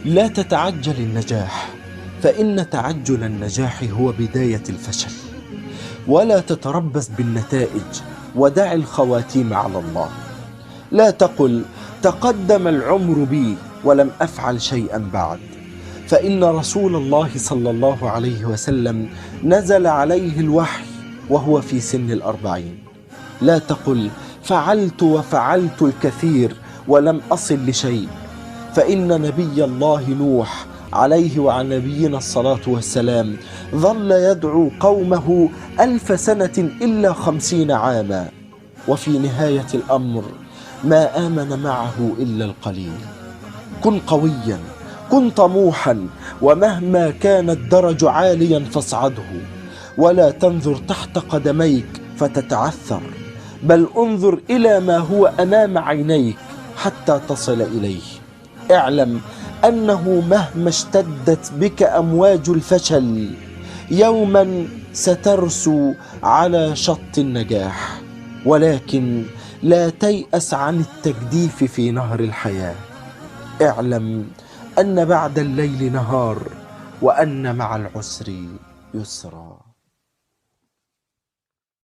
لا تتعجل النجاح، فإن تعجل النجاح هو بداية الفشل. ولا تتربص بالنتائج، ودع الخواتيم على الله. لا تقل تقدم العمر بي ولم أفعل شيئا بعد، فإن رسول الله صلى الله عليه وسلم نزل عليه الوحي وهو في سن 40. لا تقل فعلت وفعلت الكثير ولم أصل لشيء، فإن نبي الله نوح عليه وعلى نبينا الصلاة والسلام ظل يدعو قومه 1000 سنة إلا 50 عاما، وفي نهاية الأمر ما آمن معه إلا القليل. كن قويا، كن طموحا، ومهما كان الدرج عاليا فاصعده، ولا تنظر تحت قدميك فتتعثر، بل انظر إلى ما هو أمام عينيك حتى تصل إليه. اعلم أنه مهما اشتدت بك أمواج الفشل يوما سترسو على شط النجاح، ولكن لا تيأس عن التجديف في نهر الحياة. اعلم أن بعد الليل نهار، وأن مع العسر يسرا.